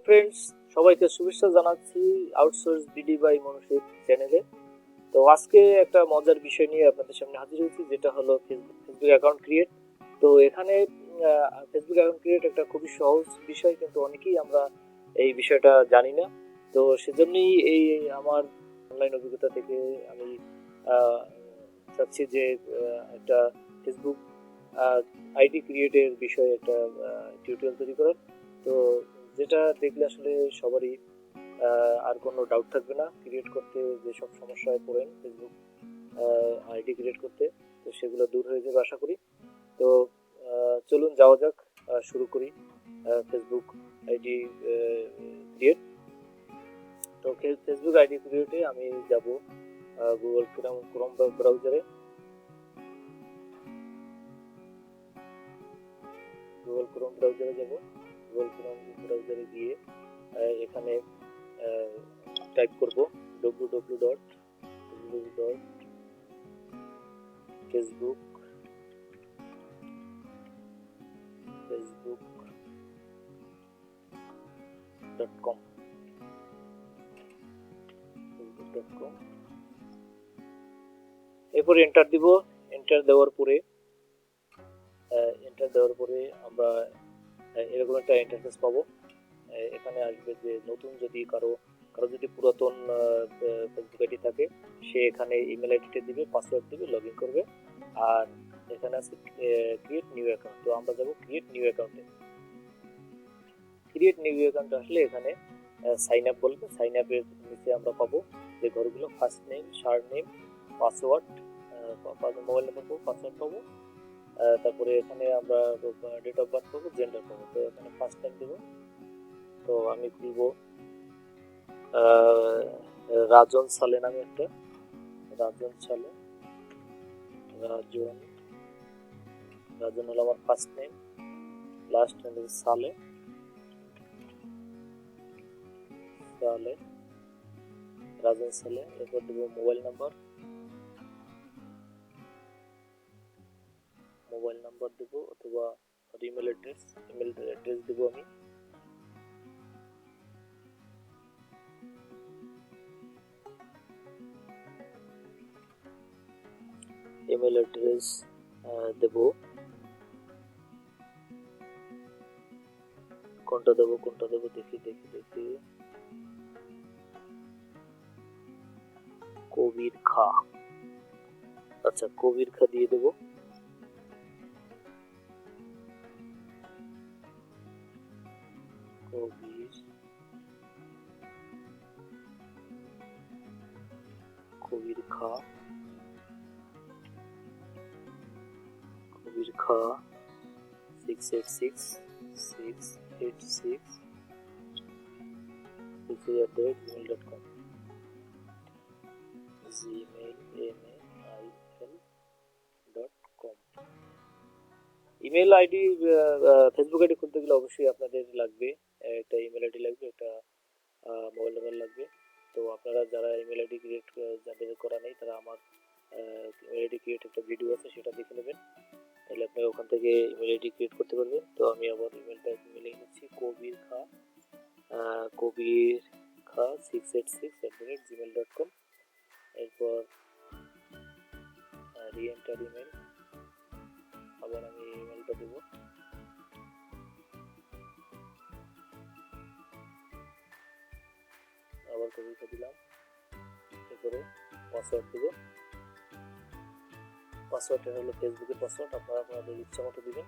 Friends, সবাইকে শুভেচ্ছা জানাচ্ছি আউটসোর্স বিডি বাই মনুষের চ্যানেলে। তো আজকে একটা মজার বিষয় নিয়ে আপনাদের সামনে হাজির হয়েছি, যেটা হলো ফেসবুক অ্যাকাউন্ট ক্রিয়েট। তো এখানে ফেসবুক অ্যাকাউন্ট ক্রিয়েট একটা খুবই সহজ বিষয়, কিন্তু অনেকেই আমরা এই বিষয়টা জানি না। তো সেজন্যই এই আমার অনলাইন অভিজ্ঞতা থেকে আমি চাচ্ছি যে একটা ফেসবুক আইডি ক্রিয়েটের বিষয়ে একটা টিউটোরিয়াল তৈরি করার। তো যেটা দেখলে আসলে সবারই আর কোনো ডাউট থাকবে না, ক্রিয়েট করতে যেসব সমস্যায় পড়েন ফেসবুক আইডি ক্রিয়েট করতে, তো সেগুলো দূর হয়ে যাবে আশা করি। তো চলুন যাওয়া যাক, শুরু করি ফেসবুক আইডি ক্রিয়েট। তো ফেসবুক আইডি ক্রিয়েটে আমি যাব গুগল ক্রোম ব্রাউজারে। যাব গুগল ক্রোম ব্রাউজারে গিয়ে এখানে টাইপ করব www.facebook.com। এরপর এন্টার দিব। এন্টার দেওয়ার পরে আমরা এরকম একটা ইন্টারফেস পাবো। এখানে আসবে যে নতুন যদি কারো যদি পুরাতন ফেসবুক আইডি থাকে, সে এখানে ইমেল আইডিটা দিবে, পাসওয়ার্ড দিবে, লগ ইন করবে। আর এখানে আছে ক্রিয়েট নিউ অ্যাকাউন্ট। তো আমরা যাব ক্রিয়েট নিউ অ্যাকাউন্টে। ক্রিয়েট নিউ অ্যাকাউন্ট আসলে এখানে সাইন আপ বলবে। সাইন আপের নিচে আমরা পাবো যে ঘরগুলো ফার্স্ট নেম, সার নেম, পাসওয়ার্ড, মোবাইল নাম্বার পাবো, পাসওয়ার্ড পাবো। তারপরে এখানে আমরা ডেট অফ বার্থ পাবো, জেন্ডার পাবো। তো এখানে ফার্স্ট টাইম দেবো। তো আমি খুলবো রাজন সালে নামে একটা, রাজন হলো আমার ফার্স্ট নেম, লাস্ট নেম সালে, রাজন সালে। এরপর দেবো মোবাইল নাম্বার দেবো, অথবা ইমেল অ্যাড্রেস দেবো আমি। ইমেল অ্যাড্রেস দেবো। কোনটা দেবো দেখি কবির খা। আচ্ছা, কবির খা দিয়ে দেবো। কবির খা 686 gmail.com। Email ID, Facebook ID খুলতে গেলে অবশ্যই আপনাদের লাগবে একটা ইমেল আইডি লাগবে, একটা মোবাইল নাম্বার লাগবে। তো আপনারা যারা ইমেল আইডি ক্রিয়েট যাদের করা নেই, তারা আমার ইমেল আইডি ক্রিয়েট একটা ভিডিও আছে, সেটা দেখে নেবেন। তাহলে আপনি ওখান থেকে ইমেল আইডি ক্রিয়েট করতে পারবেন। তো আমি আবার ইমেলটা লিখে নিচ্ছি, কবির খা 686@gmail.com। এরপর রিএন্টার ইমেল, আবার আমি ইমেলটা দেব। আবার কবিতা দিলাম। এরপরে পাসওয়ার্ড দেব। পাসওয়ার্ডটা হলো ফেসবুকের পাসওয়ার্ড, আপনারা আপনাদের ইচ্ছা মতো দিবেন।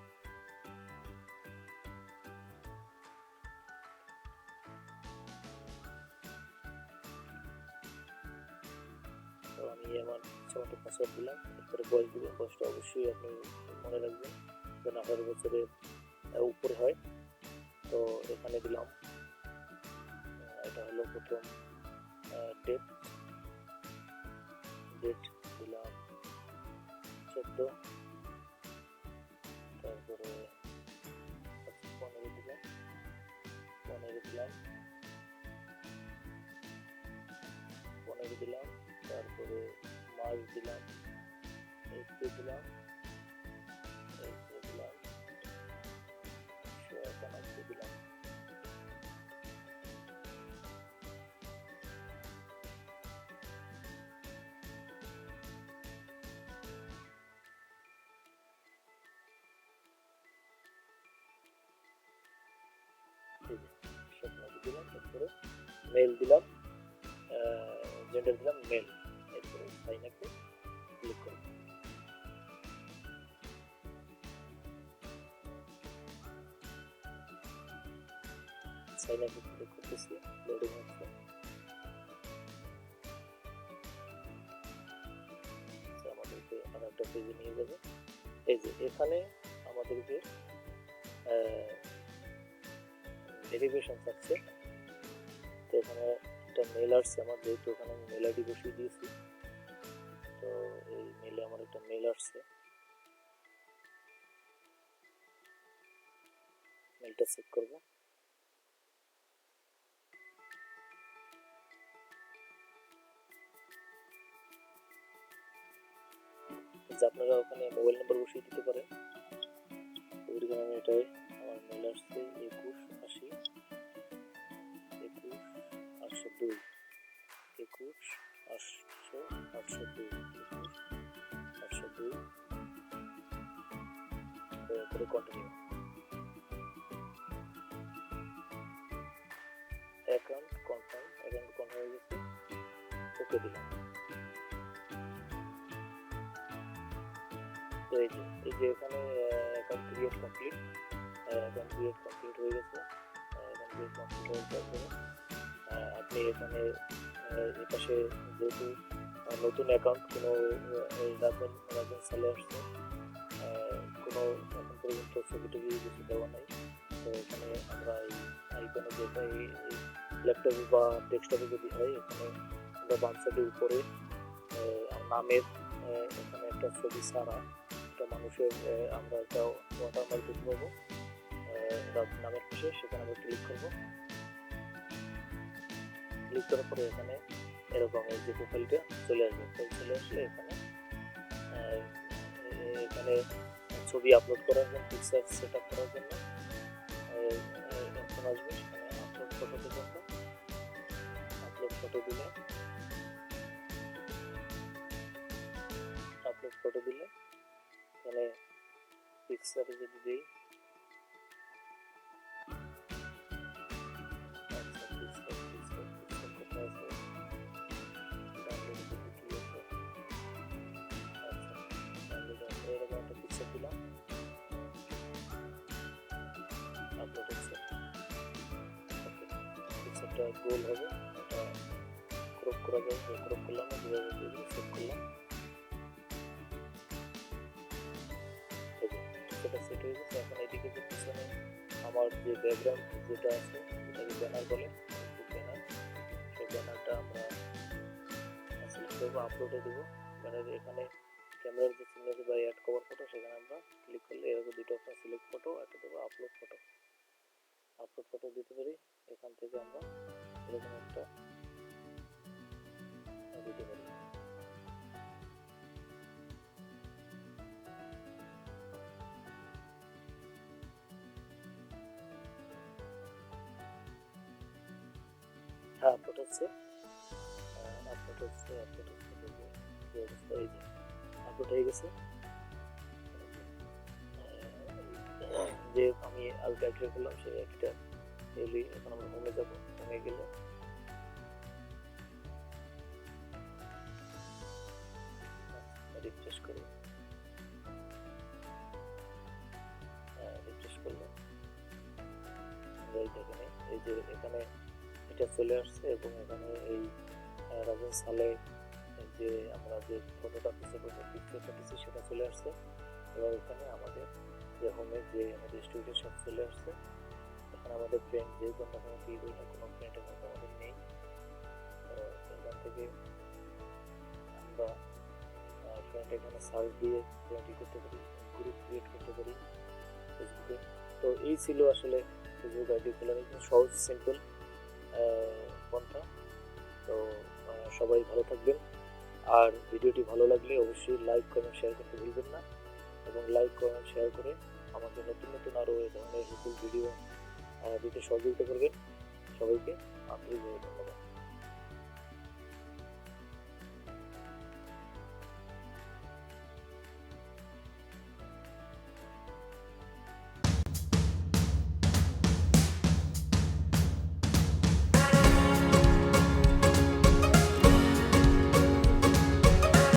তো আমি আমার ইচ্ছা মতো পাসওয়ার্ড দিলাম। এরপরে বয়স দিবেন। বয়সটা অবশ্যই আপনি মনে রাখবেন যেন 18 বছরের উপরে হয়। তো এখানে দিলাম, এটা হলো প্রথম ডেট দিলাম 14, তারপরে 15 দিলাম, তারপরে মাস দিলাম, এপ্রিল দিলাম, দিলাম। তারপরে মেল দিলাম, জেন্ডার দিলাম মেল, এরপরে সাইন আপে ক্লিক করব। সাইন আপে ক্লিক করতেছি, লোডিং হচ্ছে। আমাদেরকে আর একটা পেজে নিয়ে যাবে। এই যে এখানে আমাদেরকে ভেরিফিকেশন চাচ্ছে, তো এখানে একটা মেল আসছে আমার, যেহেতু এখানে আমি মেল আইডি বসিয়ে দিয়েছি, তো এই মেলে আমার একটা মেল আসছে, মেলটা চেক করব। যে আপনারা ওখানে মোবাইল নাম্বার বসিয়ে দিতে পারেন। ওইখানে আমি এটাই আমার মেল আসছে 2180 21802 21802 করে কন্টিনিউ। অ্যাকাউন্ট কনফার্ম হয়ে গেছে, ওকে দিলাম। তো এই যে এখানে অ্যাকাউন্ট ক্রিয়েট কমপ্লিট হয়ে গেছে। আপনি এখানে এই পাশে যেহেতু নতুন অ্যাকাউন্ট কোনো রাখবেন সালে আসছে, কোনো এখন পর্যন্ত ছবি টবি কিছু দেওয়া নাই। তো এখানে আমরা এই আইকনে যেটা এই ল্যাপটপে বা ডেস্কটপে যদি হয়, এখানে আমরা বাম সাইডের উপরে নামের এখানে একটা ছবি ছাড়া একটা মানুষের আমরা একটা ওয়াটারমার্ক দিতে পারবো নামের পাশে, সেখানে আমরা ক্লিক করবো। ক্লিক করার পরে এখানে এরকম এই যে প্রোফাইলটা চলে আসবে। চলে আসলে এখানে ছবি আপলোড করার জন্য, পিকচার সেট আপ করার জন্য অপশন আসবে, সেখানে আপলোড ফটো দিতে হবে। আপলোড ফটো দিলে এখানে পিকচারে যদি দিই, গোল হবে, এটা ক্রপ করা যাবে, ক্রপ করলাম না, যেভাবে সেভ করলাম, সেটা সেট হয়ে গেছে। এখন এদিকে যে পিছনে আমার যে ব্যাকগ্রাউন্ড যেটা আছে, এটাকে ব্যানার বলে, ব্যানার, সেই ব্যানারটা আমরা সিলেক্ট করবো, আপলোডে দেবো। ব্যানারে এখানে ক্যামেরার যে চিহ্ন আছে বা অ্যাড কভার ফটো, সেখানে আমরা ক্লিক করলে এরকম দুটো অপশন, সিলেক্ট ফটো, একটা দেবো আপলোড ফটো দিতে পারি। এখান থেকে আমরা এরকম একটা দিতে পারি। হ্যাঁ, আপলোড হচ্ছে। আপলোড হয়ে গেছে। যে আমি আলগা একটা করলাম, সেই একটা এলি। এখন আমরা হোমে যাবো, হোমে গেলে রিফ্রেশ করলে দেখেন এই যে এখানে এটা চলে আসছে, এবং এখানে এই রাজেন সালে যে আমরা যে ফটোটা পিকচারটা দিচ্ছি সেটা চলে আসছে। এবং এখানে আমাদের যে হোমে যে আমাদের স্টুডিও সব চলে আসছে। এখানে আমাদের ফ্রেন্ড যেহেতু আমরা কোনো কি বই না, কোনো ফ্রেন্ড আমাদের নেই, এখান থেকে আমরা ফ্রেন্ড এখানে সার্চ দিয়ে ফ্রেন্ড করতে পারি, গ্রুপ ক্রিয়েট করতে পারি ফেসবুকে। তো এই ছিল আসলে ফেসবুক আইডি খোলার একদম সহজ সিম্পল পন্থা। তো সবাই ভালো থাকবেন, আর ভিডিওটি ভালো লাগলে অবশ্যই লাইক কমেন্ট শেয়ার করতে ভুলবেন না, এবং লাইক কমেন্ট শেয়ার করে আমাকে নতুন নতুন আরও এই ধরনের হেল্পফুল ভিডিও দিতে সহযোগিতা করবেন। সবাইকে আন্তরিকভাবে ধন্যবাদ।